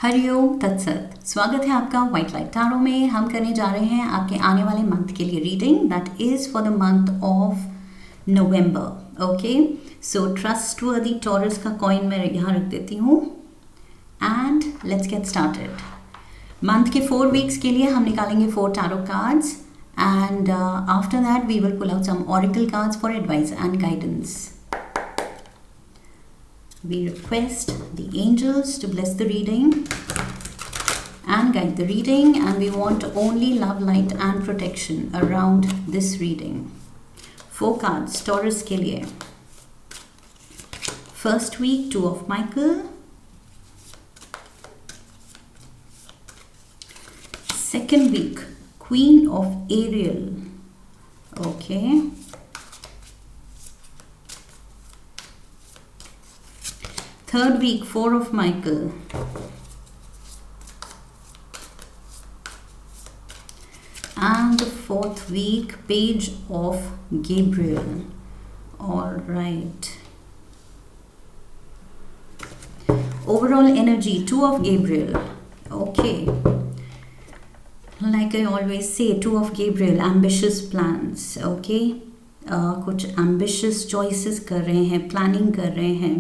हरिओम तत्सत। स्वागत है आपका व्हाइट लाइट टैरो में। हम करने जा रहे हैं आपके आने वाले मंथ के लिए reading, that is for the month of November. Okay, so trustworthy Taurus का कॉइन मैं यहाँ रख देती हूँ and let's get started. Month के 4 वीक्स के लिए हम निकालेंगे 4 tarot cards and after that we will pull out some oracle cards for advice and guidance. We request the angels to bless the reading and guide the reading, and we want only love, light and protection around this reading. 4 cards Taurus के लिए. First week 2 of Michael. Second week Queen of Ariel. Okay. Third week 4 of Michael. And the fourth week Page of Gabriel. All right. Overall energy 2 of Gabriel. Okay. Like I always say, 2 of Gabriel, ambitious plans. Okay. कुछ ambitious choices कर रहे हैं, planning कर रहे हैं.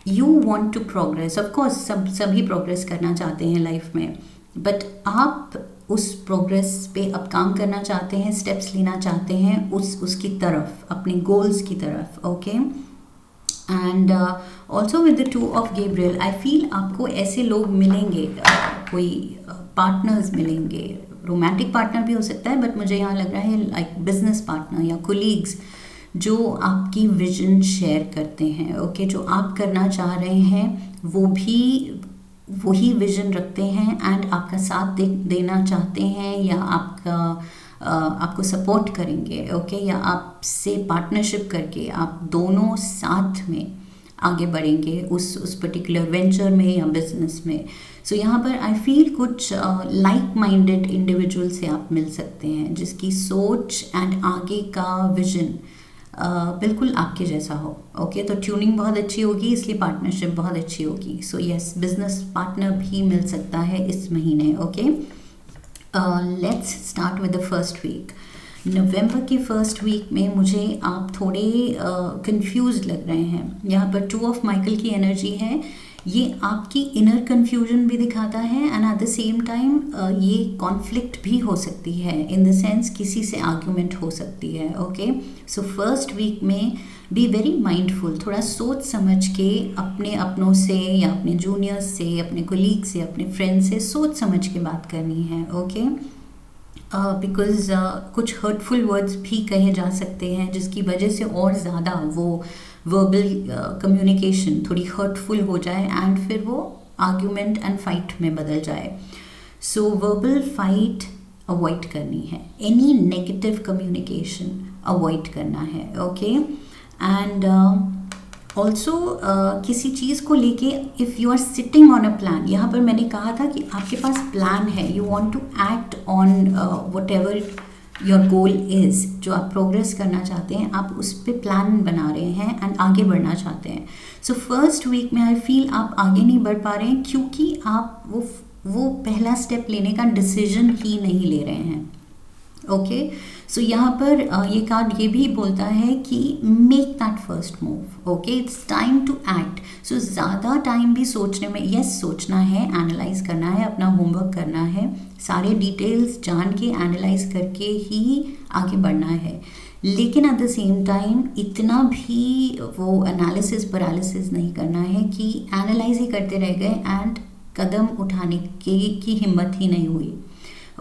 You want to progress. Of course सभी progress करना चाहते हैं लाइफ में, बट आप उस प्रोग्रेस पे अब काम करना चाहते हैं, स्टेप्स लेना चाहते हैं उसकी तरफ, अपने गोल्स की तरफ. Okay, and also with the 2 of Gabriel I feel आपको ऐसे लोग मिलेंगे, कोई पार्टनर्स मिलेंगे. रोमांटिक पार्टनर भी हो सकता है, बट मुझे यहाँ लग रहा है लाइक बिजनेस पार्टनर या कोलीग्स जो आपकी विजन शेयर करते हैं. ओके, जो आप करना चाह रहे हैं वो भी वही विजन रखते हैं एंड आपका साथ देना चाहते हैं, या आपको सपोर्ट करेंगे. ओके, या आपसे पार्टनरशिप करके आप दोनों साथ में आगे बढ़ेंगे उस पर्टिकुलर वेंचर में या बिजनेस में. सो यहाँ पर आई फील कुछ लाइक माइंडेड इंडिविजुअल से आप मिल सकते हैं जिसकी सोच एंड आगे का विजन बिल्कुल आपके जैसा हो. ओके, तो ट्यूनिंग बहुत अच्छी होगी, इसलिए पार्टनरशिप बहुत अच्छी होगी. सो यस, बिजनेस पार्टनर भी मिल सकता है इस महीने. Okay, let's start with the first week. नवंबर के फर्स्ट वीक में मुझे आप थोड़े कंफ्यूज लग रहे हैं. यहाँ पर 2 ऑफ माइकल की एनर्जी है. ये आपकी इनर कन्फ्यूजन भी दिखाता है and at the same time ये कॉन्फ्लिक्ट भी हो सकती है, इन द सेंस किसी से आर्ग्यूमेंट हो सकती है. ओके, सो फर्स्ट वीक में बी वेरी माइंडफुल. थोड़ा सोच समझ के अपने अपनों से या अपने जूनियर्स से, अपने कोलीग से, अपने फ्रेंड से सोच समझ के बात करनी है. ओके, बिकॉज कुछ हर्टफुल वर्ड्स भी कहे जा सकते हैं जिसकी वजह से और ज़्यादा वो वर्बल कम्युनिकेशन थोड़ी हर्टफुल हो जाए एंड फिर वो आर्ग्यूमेंट एंड फाइट में बदल जाए. सो वर्बल फाइट अवॉइड करनी है, एनी नेगेटिव कम्युनिकेशन अवॉइड करना है. ओके, एंड ऑल्सो किसी चीज़ को लेके if you are sitting on a plan, यहाँ पर मैंने कहा था कि आपके पास प्लान है, you want to act on whatever your goal is, जो आप प्रोग्रेस करना चाहते हैं, आप उस पर प्लान बना रहे हैं एंड आगे बढ़ना चाहते हैं. सो फर्स्ट वीक में आई फील आप आगे नहीं बढ़ पा रहे हैं क्योंकि आप वो पहला स्टेप लेने का डिसीजन ही नहीं ले रहे हैं. ओके, सो यहाँ पर ये कार्ड ये भी बोलता है कि make that first move. Okay, it's time to act. So ज़्यादा टाइम भी सोचने में, यस सोचना है, एनालाइज करना है, अपना होमवर्क करना है, सारे डिटेल्स जान के एनालाइज करके ही आगे बढ़ना है, लेकिन एट द सेम टाइम इतना भी वो एनालिसिस पैरालिसिस नहीं करना है कि एनालाइज ही करते रह गए एंड कदम उठाने की हिम्मत ही नहीं हुई.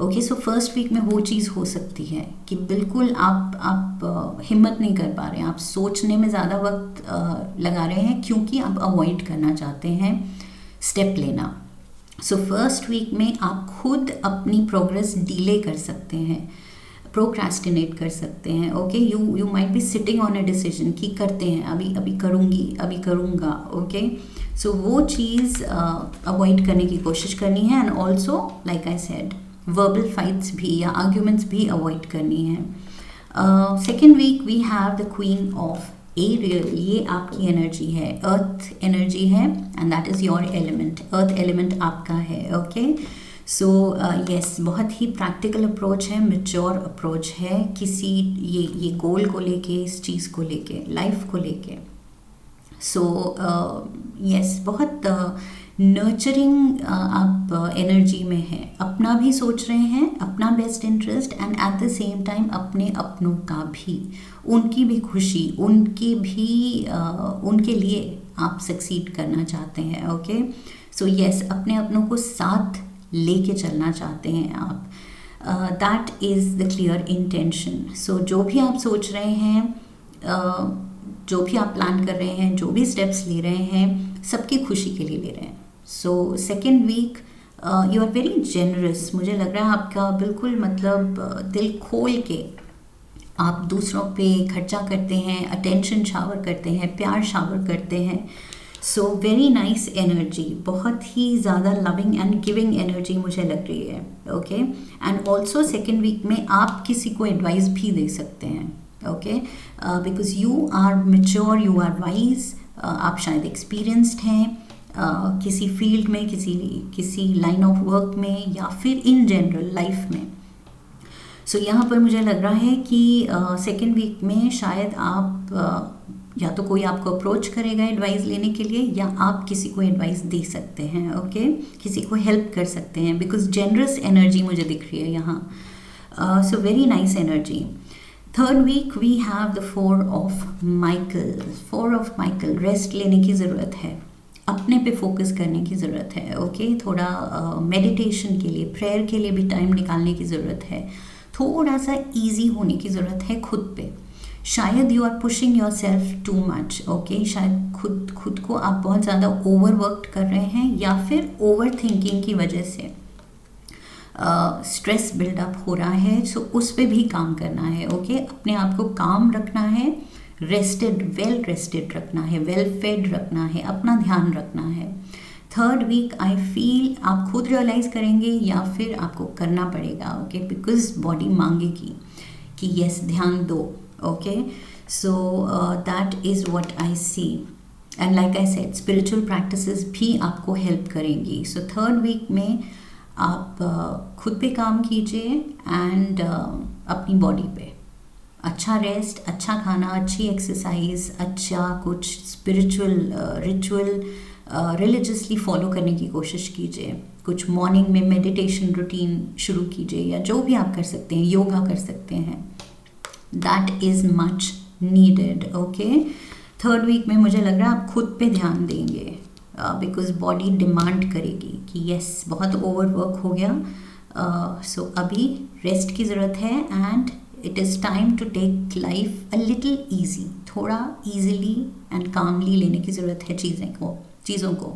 ओके, सो फर्स्ट वीक में वो चीज़ हो सकती है कि बिल्कुल आप हिम्मत नहीं कर पा रहे हैं, आप सोचने में ज़्यादा वक्त लगा रहे हैं क्योंकि आप अवॉइड करना चाहते हैं स्टेप लेना. सो फर्स्ट वीक में आप खुद अपनी प्रोग्रेस डिले कर सकते हैं, प्रोक्रेस्टिनेट कर सकते हैं. Okay, you might be sitting on a decision कि करते हैं, अभी करूँगी, अभी करूँगा. ओके, सो वो चीज़ अवॉइड करने की कोशिश करनी है and also like I said verbal fights भी या आर्ग्यूमेंट्स भी अवॉइड करनी है. Second week we have the queen of aerial, ये आपकी एनर्जी है, अर्थ एनर्जी है, and that is your element, earth element आपका है। ओके, सो यस, बहुत ही प्रैक्टिकल अप्रोच है, मैच्योर अप्रोच है किसी ये गोल को लेके, इस चीज़ को लेके, लाइफ को लेके। सो यस, बहुत नर्चरिंग आप एनर्जी में है, अपना भी सोच रहे हैं, अपना best interest, and at the same time अपने अपनों का भी, उनकी भी खुशी, उनके भी उनके लिए आप सक्सीड करना चाहते हैं। ओके, सो यस, अपने अपनों को साथ लेके चलना चाहते हैं आप, that is the clear intention. So जो भी आप सोच रहे हैं, जो भी आप प्लान कर रहे हैं, जो भी स्टेप्स ले रहे हैं, सबकी खुशी के लिए ले रहे हैं। So second week you are very generous, मुझे लग रहा है आपका बिल्कुल मतलब दिल खोल के आप दूसरों पे खर्चा करते हैं, अटेंशन शावर करते हैं, प्यार शावर करते हैं। सो वेरी नाइस एनर्जी, बहुत ही ज़्यादा लविंग एंड गिविंग एनर्जी मुझे लग रही है। Okay, and also second week में आप किसी को एडवाइस भी दे सकते हैं। Okay, because you are mature, you are wise, आप शायद एक्सपीरियंस्ड हैं किसी फील्ड में, किसी लाइन ऑफ वर्क में, या फिर इन जनरल लाइफ में। सो यहाँ पर मुझे लग रहा है कि सेकेंड वीक में शायद आप या तो कोई आपको अप्रोच करेगा एडवाइस लेने के लिए, या आप किसी को एडवाइस दे सकते हैं। ओके, किसी को हेल्प कर सकते हैं, बिकॉज जेनरस एनर्जी मुझे दिख रही है यहाँ। So very nice energy. Third week we have the four of Michael. Four of Michael, rest लेने की ज़रूरत है, अपने पे फोकस करने की ज़रूरत है। ओके, थोड़ा मेडिटेशन के लिए, प्रेयर के लिए भी टाइम निकालने की ज़रूरत है, थोड़ा सा ईजी होने की ज़रूरत है खुद पे। शायद you are pushing yourself too much. Okay, शायद खुद को आप बहुत ज़्यादा ओवरवर्क कर रहे हैं, या फिर ओवर थिंकिंग की वजह से स्ट्रेस बिल्डअप हो रहा है। सो उस पर भी काम करना है। ओके, अपने आप को काम रखना है, रेस्टेड, वेल रेस्टेड रखना है, वेल फेड रखना है, अपना ध्यान रखना है। थर्ड वीक आई फील आप खुद रियलाइज़ करेंगे, या फिर आपको करना पड़ेगा। ओके, बिकॉज बॉडी मांगेगी कि यस, ध्यान दो। Okay, so that is what I see, and like I said, spiritual practices भी आपको हेल्प करेंगी। सो थर्ड वीक में आप खुद पे काम कीजिए, एंड अपनी बॉडी पे अच्छा रेस्ट, अच्छा खाना, अच्छी एक्सरसाइज, अच्छा कुछ स्पिरिचुअल रिचुअल रिलीजियसली फॉलो करने की कोशिश कीजिए। कुछ मॉर्निंग में मेडिटेशन रूटीन शुरू कीजिए, या जो भी आप कर सकते हैं, योगा कर सकते हैं, that is much needed. Okay, third week में मुझे लग रहा है आप खुद पे ध्यान देंगे, बिकॉज बॉडी डिमांड करेगी कि यस, बहुत ओवरवर्क हो गया, सो अभी रेस्ट की ज़रूरत है, and it is time to take life a little easy, थोड़ा ईजिली एंड कामली लेने की ज़रूरत है चीज़ों को।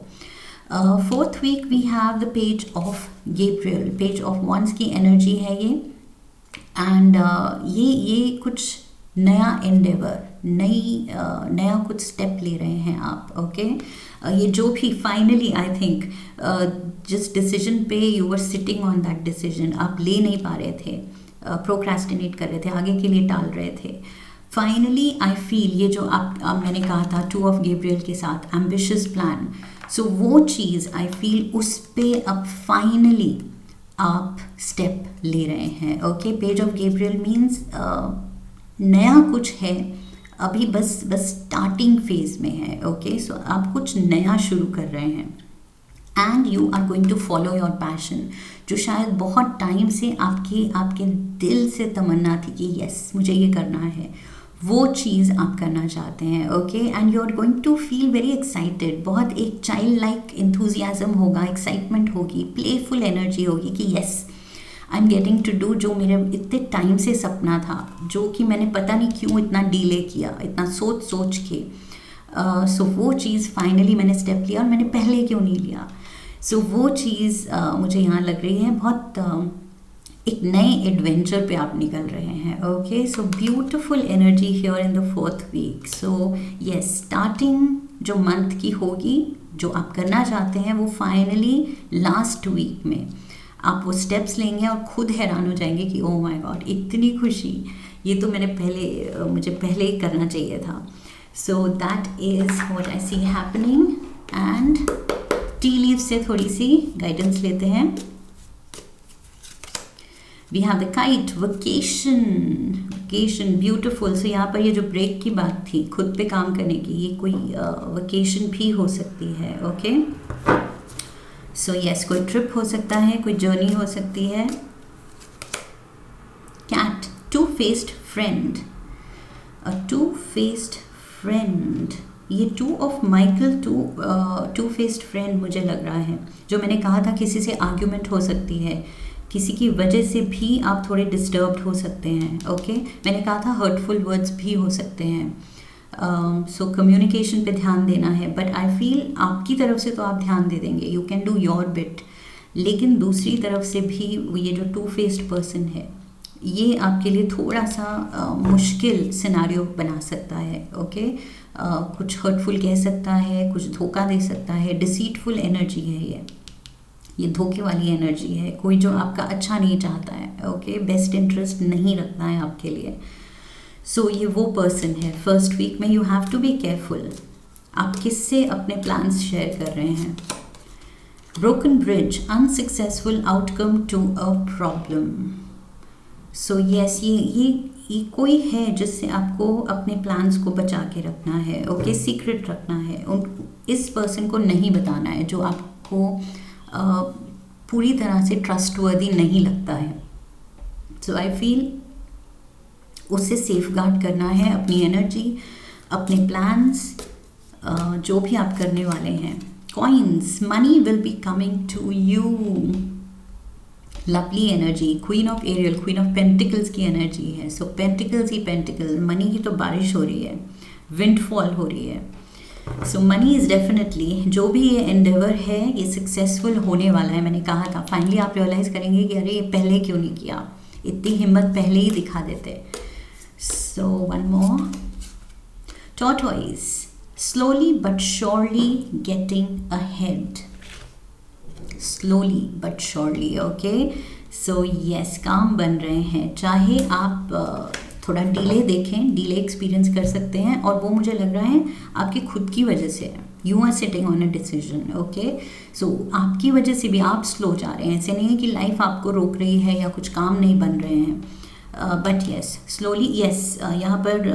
Fourth week we have the page of Gabriel, page of wands की एनर्जी है ये, एंड ये कुछ नया एंडेवर, नया कुछ स्टेप ले रहे हैं आप। ओके, ये जो भी फाइनली आई थिंक जिस डिसीजन पे you were sitting on that decision, आप ले नहीं पा रहे थे, प्रोक्रेस्टिनेट कर रहे थे, आगे के लिए टाल रहे थे, फाइनली आई फील ये जो आप मैंने कहा था टू ऑफ गैब्रियल के साथ, एम्बिशियस प्लान, सो वो चीज़ आई फील उस पे अब फाइनली आप स्टेप ले रहे हैं। Okay, page of Gabriel means नया कुछ है, अभी बस स्टार्टिंग फेज में है। ओके, सो आप कुछ नया शुरू कर रहे हैं, and you are going to follow your passion, जो शायद बहुत टाइम से आपके दिल से तमन्ना थी कि यस, मुझे ये करना है, वो चीज़ आप करना चाहते हैं। Okay, and you are going to feel very excited, बहुत एक चाइल्ड लाइक इंथुजियाज्म होगा, एक्साइटमेंट होगी, प्लेफुल एनर्जी होगी कि yes, I am getting to do जो मेरे इतने टाइम से सपना था, जो कि मैंने पता नहीं क्यों इतना डिले किया, इतना सोच के, सो वो चीज़ फाइनली मैंने स्टेप लिया, और मैंने पहले क्यों नहीं लिया। सो वो चीज़ मुझे यहाँ लग रही है, बहुत एक नए एडवेंचर पे आप निकल रहे हैं। Okay, so beautiful energy here in the fourth week. So yes, starting जो मंथ की होगी, जो आप करना चाहते हैं, वो फाइनली लास्ट वीक में आप वो स्टेप्स लेंगे, और खुद हैरान हो जाएंगे कि ओह माय गॉड, इतनी खुशी, ये तो मुझे पहले ही करना चाहिए था। So that is what I see happening. And tea leave से थोड़ी सी गाइडेंस लेते हैं। We have the kite, vacation, vacation beautiful. So यहाँ पर ये जो ब्रेक की बात थी खुद पे काम करने की, ये कोई वकेशन भी हो सकती है। ओके, सो यस, कोई ट्रिप हो सकता है, कोई जर्नी हो सकती है। Cat, two faced friend, a two faced friend, ये two of Michael, two faced friend मुझे लग रहा है। जो मैंने कहा था किसी से आर्ग्यूमेंट हो सकती है, किसी की वजह से भी आप थोड़े डिस्टर्ब्ड हो सकते हैं। ओके, मैंने कहा था हर्टफुल वर्ड्स भी हो सकते हैं। सो कम्युनिकेशन पे ध्यान देना है, बट आई फील आपकी तरफ से तो आप ध्यान दे देंगे, you can do your bit. लेकिन दूसरी तरफ से भी ये जो टू फेस्ड पर्सन है ये आपके लिए थोड़ा सा मुश्किल सिनारियो बना सकता है। ओके, कुछ हर्टफुल कह सकता है, कुछ धोखा दे सकता है, डिसीटफुल एनर्जी है ये धोखे वाली एनर्जी है। कोई जो आपका अच्छा नहीं चाहता है, ओके, बेस्ट इंटरेस्ट नहीं रखता है आपके लिए। सो ये वो पर्सन है। फर्स्ट वीक में you have to be careful, आप किससे अपने प्लान्स शेयर कर रहे हैं। Broken bridge, unsuccessful outcome to a problem. So yes, ये कोई है जिससे आपको अपने प्लान्स को बचा के रखना है। ओके, सीक्रेट रखना है, इस पर्सन को नहीं बताना है जो आपको पूरी तरह से ट्रस्टवर्दी नहीं लगता है। सो आई फील उससे सेफगार्ड करना है अपनी एनर्जी, अपने प्लान्स, जो भी आप करने वाले हैं। Coins, money will be coming to you, lovely energy. Queen of Ariel, queen of pentacles की एनर्जी है। सो पेंटिकल्स ही पेंटिकल, मनी की तो बारिश हो रही है, विंडफॉल हो रही है। सो मनी इज़ डेफिनेटली, जो भी ये एंडेवर है ये सक्सेसफुल होने वाला है। मैंने कहा था फाइनली आप रियलाइज़ करेंगे कि अरे ये पहले क्यों नहीं किया, इतनी हिम्मत पहले ही दिखा देते। So one more, tortoise, slowly but surely getting ahead, slowly but surely. Okay, so yes, काम बन रहे हैं। चाहे आप थोड़ा डिले देखें, डिले एक्सपीरियंस कर सकते हैं, और वो मुझे लग रहा है आपकी खुद की वजह से है। You are sitting on a decision. Okay, so आपकी वजह से भी आप स्लो जा रहे हैं। ऐसे नहीं है कि लाइफ आपको रोक रही है या कुछ काम नहीं बन रहे हैं, बट यस स्लोली। यस, यहाँ पर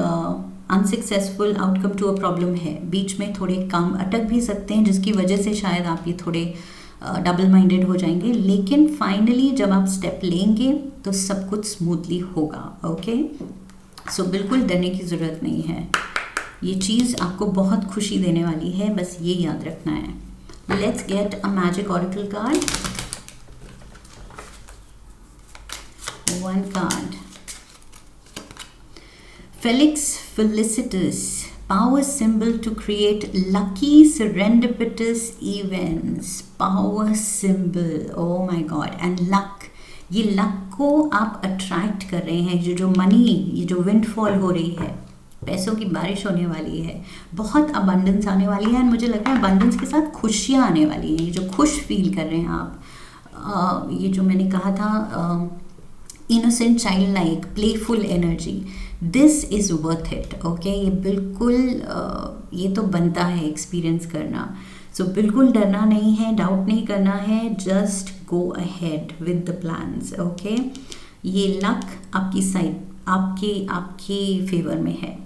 unsuccessful outcome to a problem है। बीच में थोड़े काम अटक भी सकते हैं जिसकी वजह से शायद आप ये थोड़े डबल माइंडेड हो जाएंगे, लेकिन फाइनली जब आप स्टेप लेंगे तो सब कुछ स्मूथली होगा। ओके, सो बिल्कुल डरने की ज़रूरत नहीं है। ये चीज़ आपको बहुत खुशी देने वाली है, बस ये याद रखना है। Let's get a magic oracle card. One card, Felix Felicitas, power symbol to create lucky serendipitous events. Power symbol, oh my god, and luck. ये luck को आप अट्रैक्ट कर रहे हैं। जो मनी, ये जो विंडफॉल हो रही है, पैसों की बारिश होने वाली है, बहुत अबंडेंस आने वाली है। एंड मुझे लगता है अबंडेंस के साथ खुशियाँ आने वाली हैं। ये जो खुश फील कर रहे हैं आप, ये जो मैंने कहा था innocent, child like, playful energy, this is worth it. Okay, ये बिल्कुल ये तो बनता है एक्सपीरियंस करना। सो बिल्कुल डरना नहीं है, डाउट नहीं करना है, just go ahead with the plans. Okay, ये लक आपकी साइड, आपके फेवर में है।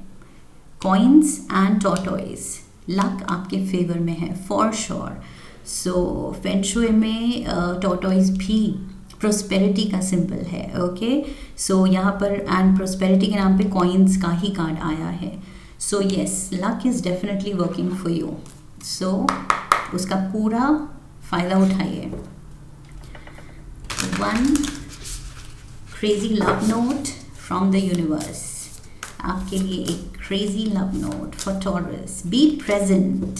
कॉइन्स एंड टॉर्टोइज, लक आपके फेवर में है for sure. So feng shui में टॉर्टोइज भी प्रोस्पेरिटी का सिंबल है। ओके, सो यहाँ पर एंड प्रोस्पेरिटी के नाम पे कॉइन्स का ही कार्ड आया है। So yes, luck is definitely working for you. So उसका पूरा फ़ायदा उठाइए। One crazy love note from the universe, आपके लिए एक crazy love note for Taurus. Be present,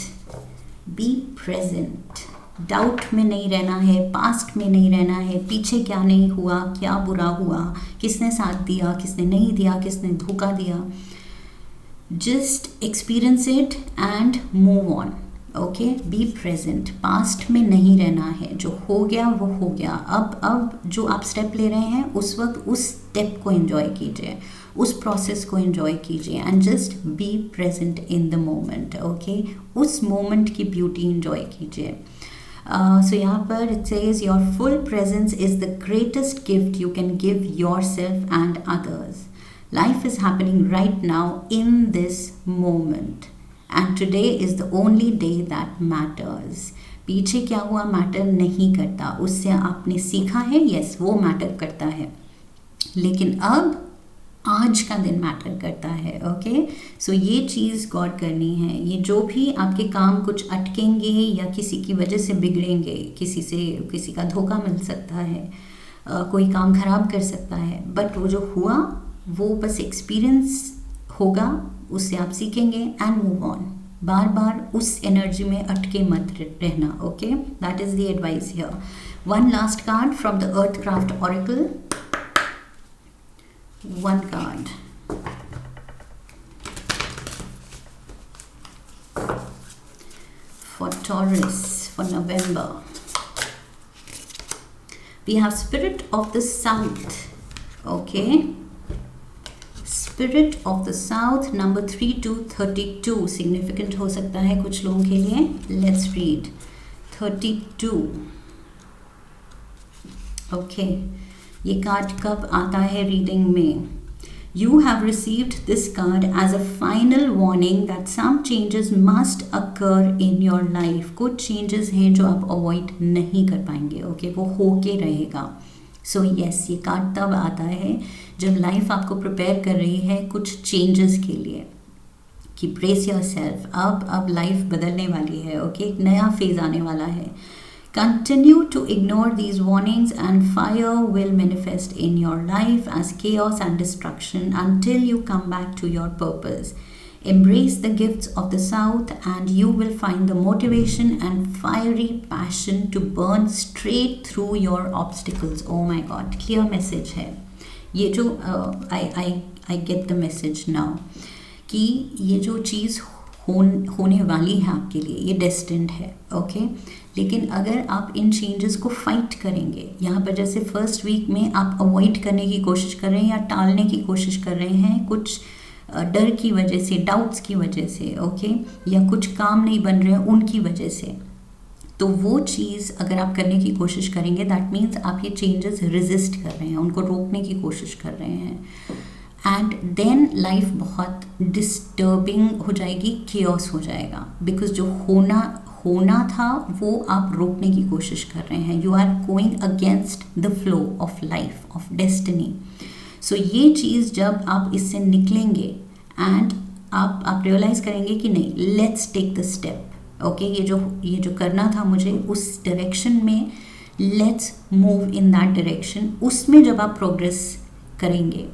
be present, doubt में नहीं रहना है, पास्ट में नहीं रहना है, पीछे क्या नहीं हुआ, क्या बुरा हुआ, किसने साथ दिया, किसने नहीं दिया, किसने धोखा दिया। Just experience it and move on. Okay, be present, past में नहीं रहना है। जो हो गया वो हो गया। अब जो आप स्टेप ले रहे हैं उस वक्त उस स्टेप को एंजॉय कीजिए, उस प्रोसेस को एंजॉय कीजिए and just be present in the moment, okay. उस मोमेंट की ब्यूटी एंजॉय कीजिए। सो यहाँ पर it says your full presence is the greatest gift you can give your self and others. Life is happening right now in this moment and today is the only day that matters. पीछे क्या हुआ matter नहीं करता, उससे आपने सीखा है, yes वो मैटर करता है, लेकिन अब आज का दिन मैटर करता है, ओके। सो ये चीज़ गौर करनी है। ये जो भी आपके काम कुछ अटकेंगे या किसी की वजह से बिगड़ेंगे, किसी का धोखा मिल सकता है, कोई काम खराब कर सकता है, बट वो जो हुआ वो बस एक्सपीरियंस होगा, उससे आप सीखेंगे एंड मूव ऑन। बार बार उस एनर्जी में अटके मत रहना, okay. That is the advice here. One last card from the Earthcraft Oracle. One card. For Taurus for November. We have Spirit of the South. Okay. Spirit of the South number 3 to 32. Significant हो सकता है कुछ लोगों के लिए. Let's read. 32. Okay. ये card कब आता है रीडिंग में? You have received this card as a final warning that some changes must occur in your life. कुछ changes हैं जो आप avoid नहीं कर पाएंगे, ओके, वो होके रहेगा। सो यस, ये कार्ड तब आता है जब लाइफ आपको प्रिपेयर कर रही है कुछ चेंजेस के लिए कि ब्रेस योर सेल्फ, अब लाइफ बदलने वाली है, ओके, एक नया फेज आने वाला है। Continue to ignore these warnings and fire will manifest in your life as chaos and destruction until you come back to your purpose. Embrace the gifts of the South and you will find the motivation and fiery passion to burn straight through your obstacles. Oh my God, clear message है ये जो I get the message now कि ये जो चीज़ होने वाली है आपके लिए, ये डेस्टिन्ड है, ओके। लेकिन अगर आप इन चेंजेस को फाइट करेंगे, यहाँ पर जैसे फर्स्ट वीक में आप अवॉइड करने की कोशिश कर रहे हैं या टालने की कोशिश कर रहे हैं कुछ डर की वजह से, डाउट्स की वजह से, ओके, या कुछ काम नहीं बन रहे हैं उनकी वजह से, तो वो चीज़ अगर आप करने की कोशिश करेंगे दैट मीन्स आप ये चेंजेस रेजिस्ट कर रहे हैं, उनको रोकने की कोशिश कर रहे हैं, एंड देन लाइफ बहुत डिस्टर्बिंग हो जाएगी, केओस हो जाएगा, बिकॉज जो होना था वो आप रोकने की कोशिश कर रहे हैं। You are going against the flow of life, of destiny. So ये चीज़ जब आप इससे निकलेंगे एंड आप रियलाइज़ करेंगे कि नहीं, let's take the step, okay, ये जो करना था मुझे उस डायरेक्शन में, let's move in that direction. उसमें जब आप प्रोग्रेस करेंगे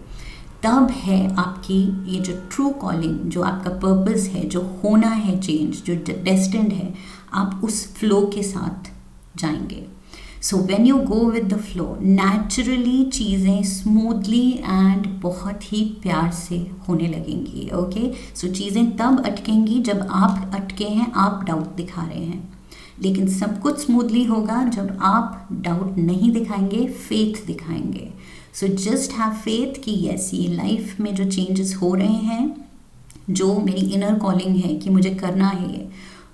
तब है आपकी ये जो ट्रू कॉलिंग, जो आपका पर्पस है, जो होना है चेंज, जो डेस्टिन्ड है, आप उस फ्लो के साथ जाएंगे। So when you go with the flow, naturally चीज़ें स्मूथली एंड बहुत ही प्यार से होने लगेंगी, ओके। सो चीज़ें तब अटकेंगी जब आप अटके हैं, आप डाउट दिखा रहे हैं, लेकिन सब कुछ स्मूथली होगा जब आप डाउट नहीं दिखाएंगे, फेथ दिखाएंगे। सो जस्ट हैव फेथ कि यस, ये लाइफ में जो चेंजेस हो रहे हैं, जो मेरी इनर कॉलिंग है कि मुझे करना है ये,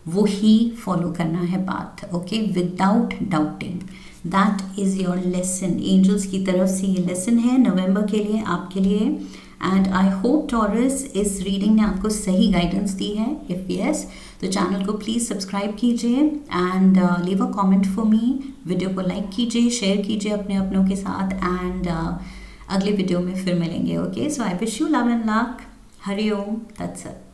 वो ही फॉलो करना है path, okay, without doubting. That is your lesson. Angels की तरफ से ये लेसन है नवंबर के लिए, आपके लिए। एंड आई होप टॉरस इस रीडिंग ने आपको सही गाइडेंस दी है। इफ़ यस, तो चैनल को प्लीज़ सब्सक्राइब कीजिए and leave a comment for me. Video को लाइक कीजिए, शेयर कीजिए अपने अपनों के साथ, एंड अगले वीडियो में फिर मिलेंगे, okay. So I wish you love and luck. Hari Om तत्सत।